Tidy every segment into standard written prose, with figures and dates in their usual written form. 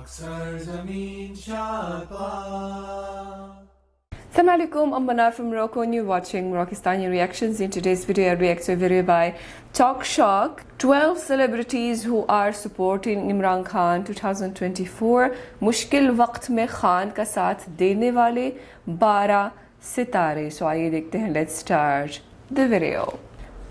Sarzamin Shapa. Assalamu alaikum, I'm Manar from Morocco and you're watching Moroccistani Reactions. In today's video, I react to a video by Talk Shock. 12 celebrities who are supporting Imran Khan 2024. मुश्किल वक्त में खान का साथ देने वाले 12 सितारे. So आइए देखते हैं. Let's start the video.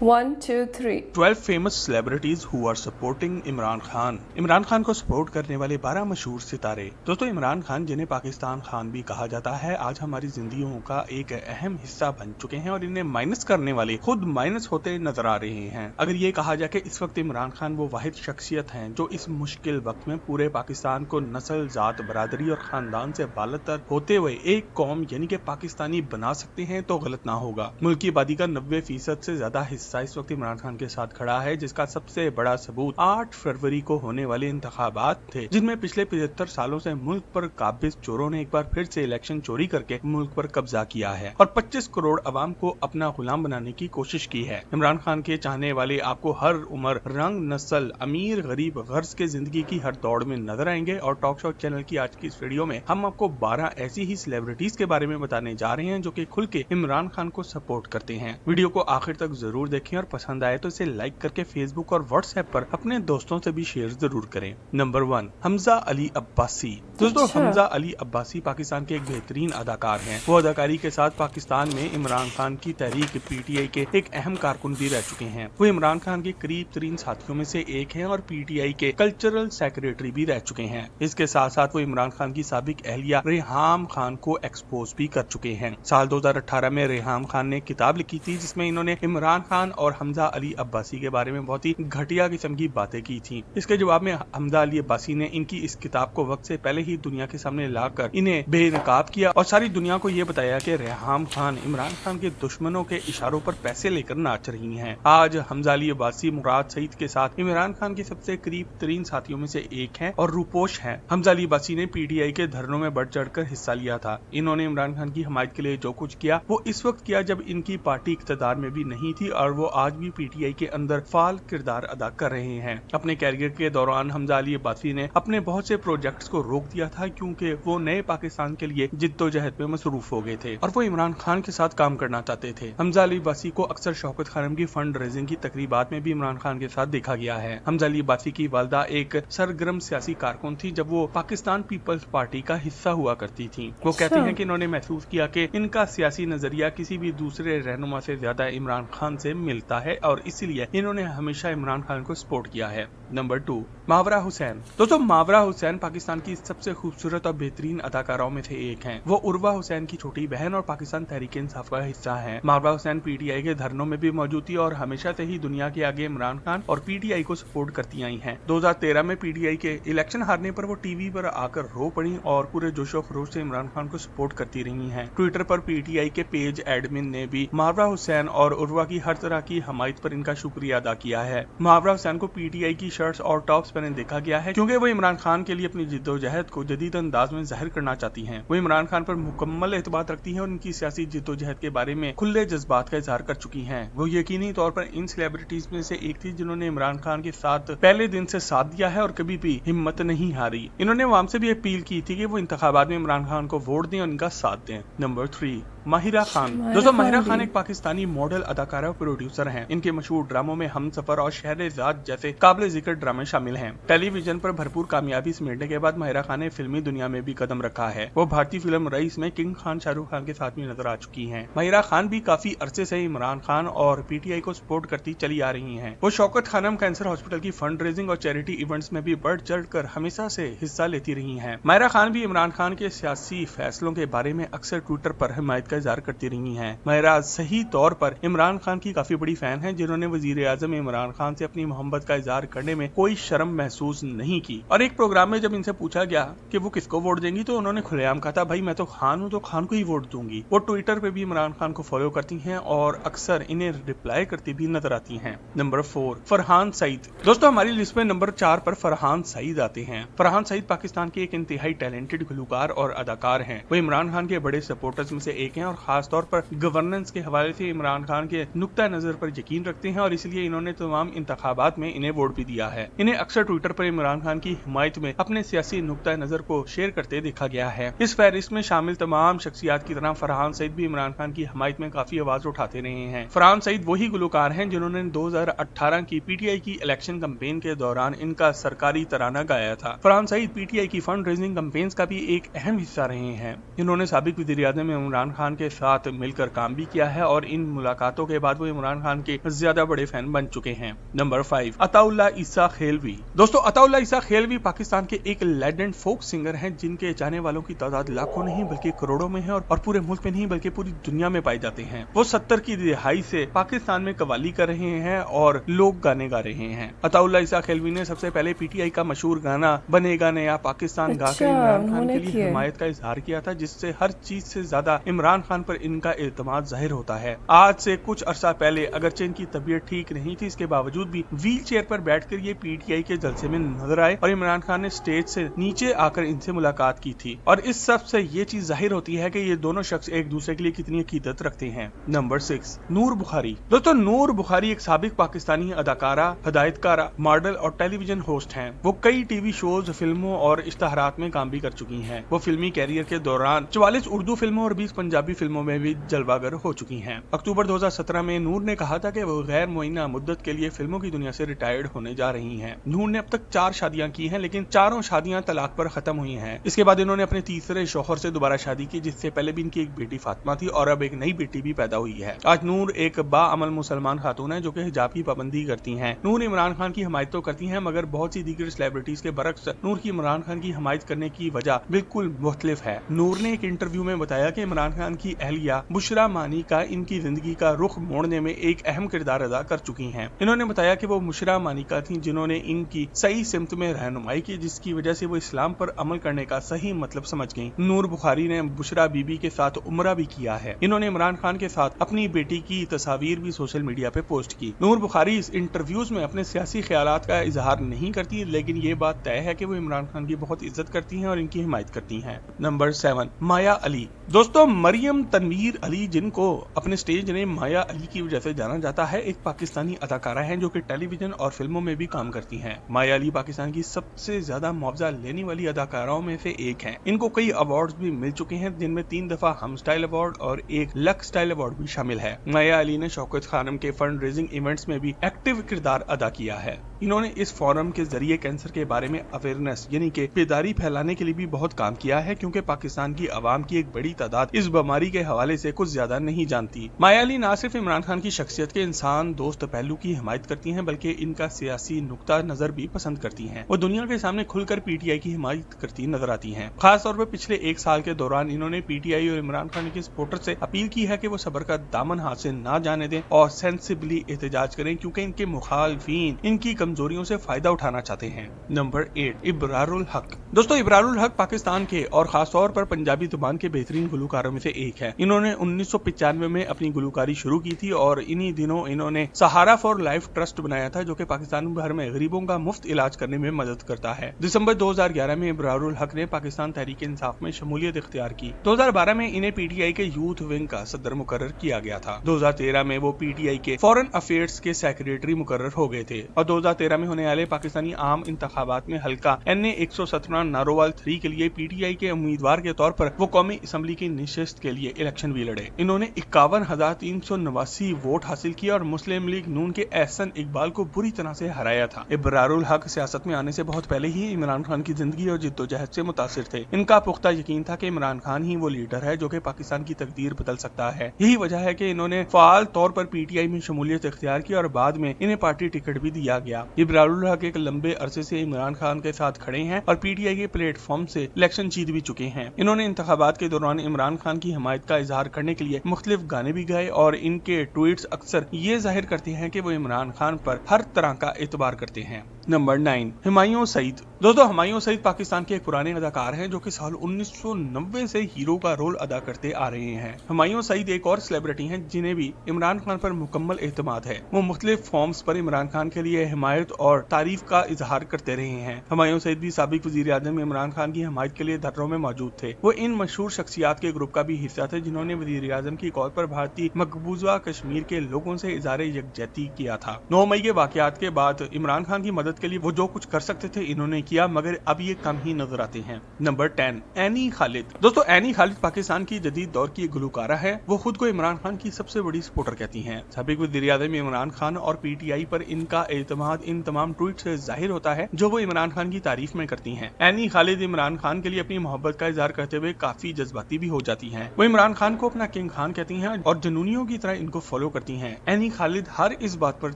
1, 2, 3. 12 famous celebrities who are supporting Imran Khan. Imran Khan को सपोर्ट करने वाले 12 मशहूर सितारे. दोस्तों, इमरान खान जिन्हें पाकिस्तान खान भी कहा जाता है, आज हमारी जिंदगियों का एक अहम हिस्सा बन चुके हैं और इन्हें माइनस करने वाले खुद माइनस होते नजर आ रहे हैं. अगर ये कहा जाए कि इस वक्त इमरान खान वो वाहिद शख्सियत हैं जो इस मुश्किल वक्त में पूरे पाकिस्तान को नस्ल, जात, बरादरी और खानदान से बालतर होते हुए एक कौम यानी कि पाकिस्तानी बना सकते हैं, तो गलत ना होगा. मुल्क की आबादी का 90% से ज्यादा हिस्सा इस वक्त इमरान खान के साथ खड़ा है, जिसका सबसे बड़ा सबूत 8 फरवरी को होने वाले इंतखाबात थे, जिनमें पिछले 75 सालों से मुल्क पर काबिज चोरों ने एक बार फिर से इलेक्शन चोरी करके मुल्क पर कब्जा किया है और 25 करोड़ अवाम को अपना गुलाम बनाने की कोशिश की है. इमरान खान के चाहने वाले आपको हर उम्र, रंग, नस्ल, अमीर, गरीब, गर्ज के जिंदगी की हर दौड़ में नजर आएंगे और टॉक शो चैनल की आज की इस वीडियो में हम आपको 12 ऐसी ही सेलिब्रिटीज के बारे में बताने जा रहे हैं जो कि खुल के इमरान खान को सपोर्ट करते हैं. वीडियो को आखिर तक जरूर देखें और पसंद आए तो इसे लाइक करके फेसबुक और व्हाट्सएप पर अपने दोस्तों से भी शेयर जरूर करें. नंबर 1, हमजा अली अब्बासी. दोस्तों, हमजा अली अब्बासी पाकिस्तान के एक बेहतरीन अदाकार हैं. वो अदाकारी के साथ पाकिस्तान में इमरान खान की तहरीक पीटीआई के एक अहम कारकुन भी रह चुके हैं. वो इमरान खान के करीब तरीन साथियों में से एक हैं और पीटीआई के कल्चरल सेक्रेटरी भी रह चुके हैं. इसके साथ साथ वो इमरान खान की साबिक अहलिया रेहाम खान को एक्सपोज भी कर चुके हैं. साल 2018 में रेहाम खान ने किताब लिखी थी जिसमें इन्होंने इमरान खान और हमजा अली अब्बासी के बारे में बहुत ही घटिया किस्म की बातें की थी. इसके जवाब में हमजा अली अब्बासी ने इनकी इस किताब को वक्त से पहले ही दुनिया के सामने लाकर इन्हें बेनकाब किया और सारी दुनिया को ये बताया कि रेहाम खान इमरान खान के दुश्मनों के इशारों पर पैसे लेकर नाच रही हैं. आज हमजा अली अब्बासी मुराद सईद के साथ इमरान खान के सबसे करीब तरीन साथियों में से एक हैं और रूपोश हैं. हमजा अली अब्बासी ने पीटीआई के धरनों में बढ़ चढ़कर हिस्सा लिया था. इन्होंने इमरान खान की हमायत के लिए जो कुछ किया वो इस वक्त किया जब इनकी पार्टी इख्तियार में भी नहीं थी और वो आज भी पीटीआई के अंदर फाल किरदार अदा कर रहे हैं. अपने कैरियर के दौरान हमजा अली अब्बासी ने अपने बहुत से प्रोजेक्ट्स को रोक दिया था क्योंकि वो नए पाकिस्तान के लिए जिद्दोजहद में मसरूफ हो गए थे और वो इमरान खान के साथ काम करना चाहते थे. हमजा अली अब्बासी को अक्सर शौकत खानम की फंड रेजिंग की तकरीबात में भी इमरान खान के साथ देखा गया है. हमजा अली अब्बासी की वालदा एक सरगर्म सियासी कारकुन थी जब वो पाकिस्तान पीपल्स पार्टी का हिस्सा हुआ करती थी. वो कहते हैं कि इन्होंने महसूस किया कि इनका सियासी नजरिया किसी भी दूसरे रहनुमा से ज्यादा इमरान खान से मिलता है और इसीलिए इन्होंने हमेशा इमरान खान को सपोर्ट किया है. नंबर 2, मावरा हुसैन. दोस्तों, मावरा हुसैन पाकिस्तान की सबसे खूबसूरत और बेहतरीन अदाकारों में से एक हैं. वो उर्वा हुसैन की छोटी बहन और पाकिस्तान तहरीक इंसाफ का हिस्सा हैं. मावरा हुसैन पीटीआई के धरनों में भी मौजूद थी और हमेशा से ही दुनिया के आगे इमरान खान और पीटीआई को सपोर्ट करती आई हैं. 2013 में पीटीआई के इलेक्शन हारने पर वो टीवी पर आकर रो पड़ी और पूरे जोशो खरोश से इमरान खान को सपोर्ट करती रही हैं. ट्विटर पर पीटीआई के पेज एडमिन ने भी मावरा हुसैन और उर्वा की हर तरह की हमायत पर इनका शुक्रिया अदा किया है. मावरा हुसैन को पीटीआई की शर्ट्स और टॉप्स पहने देखा गया है क्योंकि वो इमरान खान के लिए अपनी जिद्दोजहद को जदीद अंदाज में जाहिर करना चाहती हैं. वो इमरान खान पर मुकम्मल एतबार रखती हैं और उनकी सियासी जिद्दोजहद के बारे में खुले जज्बात का इजहार कर चुकी हैं. वो यकीनी तौर पर इन सेलिब्रिटीज में से एक थी जिन्होंने इमरान खान के साथ पहले दिन से साथ दिया है और कभी भी हिम्मत नहीं हारी. इन्होंने आवाम से भी अपील की थी कि वो इंतखाबात में इमरान खान को वोट दें और इनका साथ दें. नंबर 3, माहिरा खान. दोस्तों, माहिरा खान एक पाकिस्तानी मॉडल, अदाकारा और प्रोड्यूसर हैं. इनके मशहूर ड्रामों में हमसफर और शहरजाद जैसे काबिल जिक्र ड्रामे शामिल हैं. टेलीविजन पर भरपूर कामयाबी समेटने के बाद माहिरा खान ने फिल्मी दुनिया में भी कदम रखा है. वो भारतीय फिल्म रईस में किंग खान, शाहरुख खान के साथ भी नजर आ चुकी हैं. माहिरा खान भी काफी अरसे से इमरान खान और पीटीआई को सपोर्ट करती चली आ रही हैं. वो शौकत खानम कैंसर हॉस्पिटल की फंड रेजिंग और चैरिटी इवेंट्स में भी बढ़ चढ़ कर हमेशा से हिस्सा लेती रही हैं. माहिरा खान भी इमरान खान के सियासी फैसलों के बारे में अक्सर ट्विटर पर हिमायत का इजहार करती रही हैं. माहिरा सही तौर पर इमरान खान की काफी बड़ी फैन है जिन्होंने वजीर आजम इमरान खान से अपनी मोहब्बत का इजहार करने में कोई शर्म महसूस नहीं की. और एक प्रोग्राम में जब इनसे पूछा गया कि वो किसको वोट देंगी तो उन्होंने खुलेआम कहा था, भाई मैं तो खान हूँ तो खान को ही वोट दूंगी. वो ट्विटर पे भी इमरान खान को फॉलो करती हैं और अक्सर इन्हें रिप्लाई करती भी नजर आती हैं. नंबर 4, फरहान सईद. दोस्तों, हमारी लिस्ट में नंबर 4 पर फरहान सईद आते हैं. फरहान सईद पाकिस्तान के एक इंतहाई टैलेंटेड गुलकार और अदाकार हैं. वो इमरान खान के बड़े सपोर्टर्स में से एक हैं हैं और खास तौर पर गवर्नेंस के हवाले से इमरान खान के नुक्ता नजर पर यकीन रखते हैं और इसलिए इन्होंने तमाम इंतखाबात में इन्हें वोट भी दिया है। इन्हें अक्सर ट्विटर पर इमरान खान की हिमायत में अपने सियासी नुक्ता नजर को शेयर करते देखा गया है। इस फहरिस्त में शामिल तमाम शख्सियात की तरह फरहान सईद भी इमरान खान की हिमायत में काफी आवाज उठाते रहे हैं। फरहान सईद वही गुलकार हैं जिन्होंने 2018 की पीटीआई की इलेक्शन कैंपेन के दौरान इनका सरकारी तराना गाया था। फरहान सईद पीटीआई की फंड रेजिंग कैंपेन्स का भी एक अहम हिस्सा रहे हैं। इन्होंने साबिक वज़ीर-ए-आज़म इमरान खान के साथ मिलकर काम भी किया है और इन मुलाकातों के बाद वो इमरान खान के ज्यादा बड़े फैन बन चुके हैं। नंबर 5, अताउल्ला ईसा खेलवी। दोस्तों, अताउल्ला ईसा खेलवी पाकिस्तान के एक लेजेंड फोक सिंगर हैं जिनके चाहने वालों की तादाद लाखों नहीं बल्कि करोड़ों में है और पूरे मुल्क में नहीं बल्कि पूरी दुनिया में पाए जाते हैं। वो 70 की दिहाई से पाकिस्तान में कव्वाली कर रहे हैं और लोग गाने गा रहे हैं। अताउल्ला ईसा खेलवी ने सबसे पहले पीटीआई का मशहूर गाना बनेगा नया पाकिस्तान गाकर इमरान खान के लिए हिमायत का इजहार किया था, जिससे हर चीज से ज्यादा इमरान खान पर इनका एतमाद जाहिर होता है। आज से कुछ अरसा पहले अगरचे इनकी तबीयत ठीक नहीं थी, इसके बावजूद भी व्हील चेयर पर बैठकर ये पीटीआई के जलसे में नजर आए और इमरान खान ने स्टेज से नीचे आकर इनसे मुलाकात की थी और इस सब से ये चीज जाहिर होती है कि ये दोनों शख्स एक दूसरे के लिए कितनी अकीदत रखते हैं। नंबर 6, नूर बुखारी। दोस्तों, नूर बुखारी एक साबिक पाकिस्तानी अदाकारा, हदायतकारा, मॉडल और टेलीविजन होस्ट हैं। वो कई टीवी शोज, फिल्मों और इश्तहारात में काम भी कर चुकी हैं। वो फिल्मी कैरियर के दौरान 44 उर्दू फिल्मों और 20 पंजाबी फिल्मों में भी जलवागर हो चुकी हैं। अक्टूबर 2017 में नूर ने कहा था कि वो गैर मुअय्यना मुद्दत के लिए फिल्मों की दुनिया से रिटायर्ड होने जा रही हैं। नूर ने अब तक 4 शादियां की हैं, लेकिन चारों शादियां तलाक पर खत्म हुई हैं। इसके बाद इन्होंने अपने तीसरे शौहर से दोबारा शादी की, जिससे पहले भी इनकी एक बेटी फातिमा थी और अब एक नई बेटी भी पैदा हुई है। आज नूर एक बाअमल मुसलमान खातून है जो कि हिजाब की पाबंदी करती हैं। नूर इमरान खान की हिमायत तो करती हैं, मगर बहुत सी दीगर सेलिब्रिटीज के बरक्स नूर की इमरान खान की हिमायत करने की वजह बिल्कुल मुख्तलिफ है। नूर ने एक इंटरव्यू में बताया कि इमरान खान की अहलिया बुशरा मानी का इनकी जिंदगी का रुख मोड़ने में एक अहम किरदार अदा कर चुकी हैं। इन्होंने बताया कि वो बुशरा मानिका थी जिन्होंने इनकी सही सिमत में रहनुमाई की, जिसकी वजह से वो इस्लाम पर अमल करने का सही मतलब समझ गयी। नूर बुखारी ने बुशरा बीबी के साथ उम्रा भी किया है। इन्होंने इमरान खान के साथ अपनी बेटी की तस्वीर भी सोशल मीडिया पे पोस्ट की। नूर बुखारी इस इंटरव्यूज में अपने सियासी ख्यालात का इजहार नहीं करती, लेकिन ये बात तय है कि वो इमरान खान की बहुत इज्जत करती हैं और इनकी हिमायत करती हैं। नंबर 7, माया अली। दोस्तों, मरियम तनवीर अली, जिनको अपने स्टेज नेम माया अली की वजह से जाना जाता है, एक पाकिस्तानी अदाकारा है जो कि टेलीविजन और फिल्मों में भी काम करती हैं। माया अली पाकिस्तान की सबसे ज्यादा मुआवजा लेने वाली अदाकाराओं में से एक हैं। इनको कई अवार्ड्स भी मिल चुके हैं, जिनमें 3 दफा हम स्टाइल अवार्ड और 1 लक स्टाइल अवार्ड भी शामिल है। माया अली ने शौकत खानम के फंड रेजिंग इवेंट्स में भी एक्टिव किरदार अदा किया है। इन्होंने इस फोरम के जरिए कैंसर के बारे में अवेयरनेस यानी कि बेदारी फैलाने के लिए भी बहुत काम किया है, क्योंकि पाकिस्तान की आवाम की एक बड़ी तादाद इस बीमारी के हवाले से कुछ ज्यादा नहीं जानती। माया अली न सिर्फ इमरान खान की शख्सियत के इंसान दोस्त पहलू की हिमायत करती हैं, बल्कि इनका सियासी नुक्ता नजर भी पसंद करती हैं। वो दुनिया के सामने खुलकर पीटीआई की हिमायत करती नजर आती हैं। खास तौर पर पिछले 1 साल के दौरान इन्होंने पीटीआई और इमरान खान के सपोर्टर से अपील की है कि वो सब्र का दामन हाथ से ना जाने दें और सेंसिबली एहतजाज करें, क्योंकि इनके मुखालफीन इनकी कमजोरियों से फायदा उठाना चाहते हैं। नंबर 8, इब्रारुल हक। दोस्तों, इब्रारुल हक पाकिस्तान के और खास तौर पर पंजाबी जुबान के बेहतरीन गुलकारों में से एक है। इन्होंने 1995 में अपनी गुलकारी शुरू की थी और इन्हीं दिनों इन्होंने सहारा फॉर लाइफ ट्रस्ट बनाया था, जो कि पाकिस्तान भर में गरीबों का मुफ्त इलाज करने में मदद करता है। दिसंबर 2011 में इब्रारुल हक ने पाकिस्तान तहरीक इंसाफ में शमूलियत इख्तियार की। 2012 में इन्हें पीटीआई के यूथ विंग का सदर मुकर्रर किया गया था। 2013 में वो पीटीआई के फॉरेन अफेयर्स के सेक्रेटरी मुकर्रर हो गए थे और 2013 में होने वाले पाकिस्तानी आम इंतखाबात में हल्का NA 117 नारोवाल 3 के लिए पीटीआई के उम्मीदवार के तौर पर वो कौमी असम्बली की निशस्त के लिए इलेक्शन भी लड़े। इन्होंने 51,389 वोट हासिल किए और मुस्लिम लीग नून के एहसन इकबाल को बुरी तरह से हराया था। इब्रारुल हक सियासत में आने से बहुत पहले ही इमरान खान की जिंदगी और जिद्दोजहद से मुतासिर थे। इनका पुख्ता यकीन था कि इमरान खान ही वो लीडर है जो कि पाकिस्तान की तकदीर बदल सकता है। यही वजह है कि इन्होंने फाल तौर पर पीटीआई में शमूलियत इख्तियार की और बाद में इन्हें पार्टी टिकट भी दिया गया। इब्रारुल हक एक लंबे अरसे से इमरान खान के साथ खड़े हैं और पीटीआई के प्लेटफॉर्म से इलेक्शन जीत भी चुके हैं। इन्होंने इंतखाबात के दौरान इमरान खान की हिमायत का इजहार करने के लिए मुख्तलिफ गाने भी गाए और इनके ट्वीट्स अक्सर ये जाहिर करते हैं कि वो इमरान खान पर हर तरह का एतबार करते हैं। नंबर 9, हुमायूं सईद। दोस्तों, हुमायूं सईद पाकिस्तान के एक पुराने अदाकार हैं जो कि साल 1990 से हीरो का रोल अदा करते आ रहे हैं। हुमायूं सईद एक और सेलिब्रिटी हैं जिन्हें भी इमरान खान पर मुकम्मल एतमाद है। वो मुख्तलिफ फॉर्म्स पर इमरान खान के लिए हिमायत और तारीफ का इजहार करते रहे हैं। हुमायूं सईद भी साबिक वज़ीर-ए-आज़म इमरान खान की हिमायत के लिए धरनों में मौजूद थे। वो इन मशहूर शख्सियात के ग्रुप का भी हिस्सा थे जिन्होंने वजीर आजम की कॉल पर भारतीय मकबूजा कश्मीर के लोगों से इज़हार यकजहती किया था। 9 मई के वाकयात के बाद इमरान खान की मदद के लिए वो जो कुछ कर सकते थे इन्होंने किया, मगर अब ये कम ही नजर आते हैं। Number 10, any Khalid. दोस्तों, एनी खालिद पाकिस्तान की जदीद दौर की गुलकारा है। वो खुद को इमरान खान की सबसे बड़ी सपोर्टर कहती हैं। साबिक वज़ीर आज़म इमरान खान और PTI पर इनका एतमाद इन तमाम ट्वीट से जाहिर होता है जो वो इमरान खान की तारीफ में करती हैं। एनी खालिद इमरान खान के लिए अपनी मोहब्बत का इजहार करते हुए काफी जज्बाती भी हो जाती हैं। वो इमरान खान को अपना किंग खान कहती हैं और जनूनियों की तरह इनको फॉलो करती हैं। एनी खालिद हर इस बात पर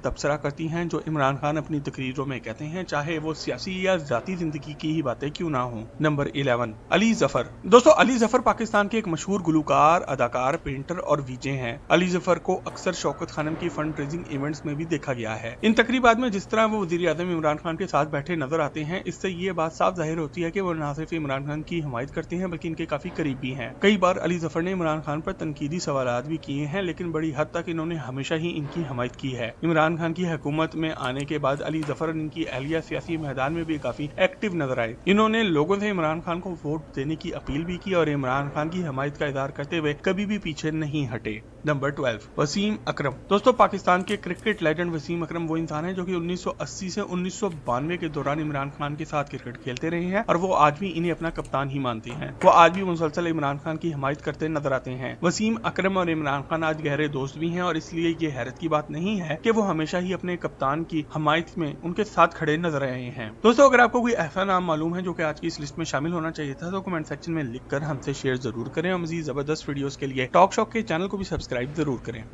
तबसरा करती हैं जो इमरान खान अपनी तकरीरों में कहते हैं, चाहे वो सियासी या जाती जिंदगी की ही बातें क्यों ना हो। नंबर 11, अली जफर। दोस्तों, अली जफर पाकिस्तान के एक मशहूर गुलकार, अदाकार, पेंटर और वीजे हैं। अली जफर को अक्सर शौकत खानम की फंड रेजिंग इवेंट्स में भी देखा गया है। इन तकरीबात में जिस तरह वो वज़ीर आज़म इमरान खान के साथ बैठे नजर आते हैं, इससे ये बात साफ जाहिर होती है कि वो न सिर्फ इमरान खान की हिमायत करते हैं बल्कि इनके काफी करीब भी हैं। कई बार अली जफर ने इमरान खान पर तनकीदी सवालात भी किए हैं, लेकिन बड़ी हद तक इन्होंने हमेशा ही इनकी हिमायत की है। इमरान खान की हुकूमत में आने के बाद अली जफर और इनकी अहलिया सियासी मैदान में भी काफी एक्टिव नजर आए। इन्होंने लोगों से इमरान खान को वोट देने की अपील भी की और इमरान खान की हिमायत का इज़हार करते हुए कभी भी पीछे नहीं हटे। नंबर 12, वसीम अकरम। दोस्तों, पाकिस्तान के क्रिकेट लेजेंड वसीम अकरम वो इंसान है जो कि 1980 से 1992 के दौरान इमरान खान के साथ क्रिकेट खेलते रहे हैं और वो आज भी इन्हें अपना कप्तान ही मानते हैं। वो आज भी मुसलसल इमरान खान की हिमायत करते नजर आते हैं। वसीम अकरम और इमरान खान आज गहरे दोस्त भी हैं और इसलिए ये हैरत की बात नहीं है कि वो हमेशा ही अपने कप्तान की हिमायत में उनके साथ खड़े नजर आए हैं। दोस्तों, अगर आपको कोई ऐसा नाम मालूम है जो कि आज की इस लिस्ट में शामिल होना चाहिए था तो कमेंट सेक्शन में लिखकर हमसे शेयर जरूर करें और मज़ीद जबरदस्त वीडियोस के लिए टॉक शॉक के चैनल को भी सब्सक्राइब जरूर करें।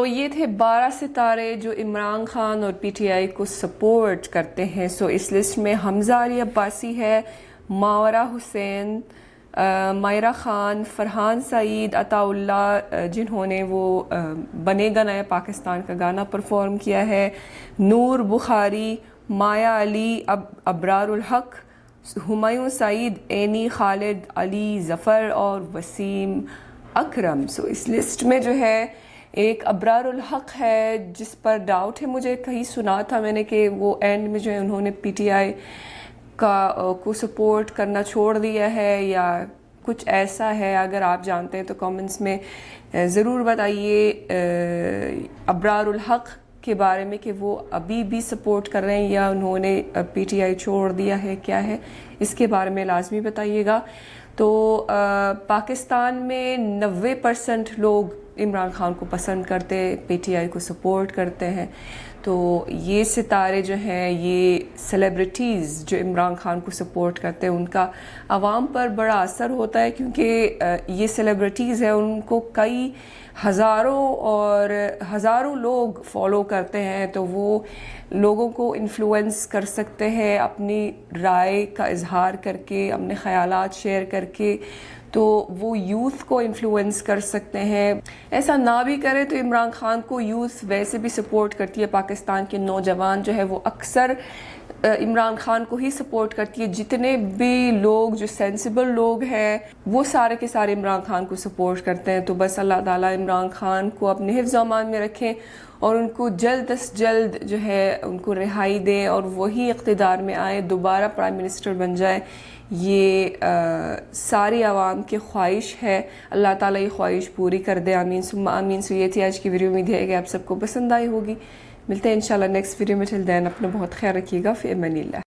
ये थे 12 सितारे जो इमरान खान और PTI को सपोर्ट करते हैं। इस लिस्ट में हमजा अली अब्बासी है, मावरा हुसैन, मायरा खान, फरहान सईद, अताउल्लाह जिन्होंने वो बनेगा नया पाकिस्तान का गाना परफॉर्म किया है, नूर बुखारी, माया अली, अबरारुल हक, हुमायूं सईद, एनी खालिद, अली जफ़र और वसीम अकरम। इस लिस्ट में जो है एक अबरारुल हक है जिस पर डाउट है, मुझे कहीं सुना था मैंने कि वो एंड में जो है उन्होंने PTI को सपोर्ट करना छोड़ दिया है या कुछ ऐसा है। अगर आप जानते हैं तो कमेंट्स में ज़रूर बताइए अबरारुल हक के बारे में कि वो अभी भी सपोर्ट कर रहे हैं या उन्होंने PTI छोड़ दिया है, क्या है इसके बारे में लाजमी बताइएगा। तो पाकिस्तान में 90% लोग इमरान खान को पसंद करते, PTI को सपोर्ट करते हैं। तो ये सितारे जो हैं, ये सेलिब्रिटीज़ जो इमरान खान को सपोर्ट करते हैं, उनका आवाम पर बड़ा असर होता है क्योंकि ये सेलिब्रिटीज़ हैं, उनको कई हज़ारों लोग फॉलो करते हैं। तो वो लोगों को इन्फ्लुएंस कर सकते हैं अपनी राय का इजहार करके, अपने ख़यालात शेयर करके। तो वो यूथ को इन्फ्लुएंस कर सकते हैं। ऐसा ना भी करे तो इमरान खान को यूथ वैसे भी सपोर्ट करती है। पाकिस्तान के नौजवान जो है वो अक्सर इमरान खान को ही सपोर्ट करती है। जितने भी लोग जो सेंसिबल लोग हैं वो सारे के सारे इमरान खान को सपोर्ट करते हैं। तो बस अल्लाह ताला इमरान खान को अपने हिफ्ज़ व अमान में रखें और उनको जल्द से जल्द जो है उनको रिहाई दें और वही इक़्तिदार में आए, दोबारा प्राइम मिनिस्टर बन जाए। ये सारी आवाम की ख्वाहिश है। अल्लाह ताला ये ख्वाहिश पूरी कर दे, आमीन सुम्मा आमीन। ये थी आज की वीडियो। उम्मीद है कि आप सबको पसंद आई होगी। मिलते हैं इंशाल्लाह नेक्स्ट वीडियो में। टिल देन अपना बहुत ख्याल रखिएगा। फ़ी अमानिल्लाह।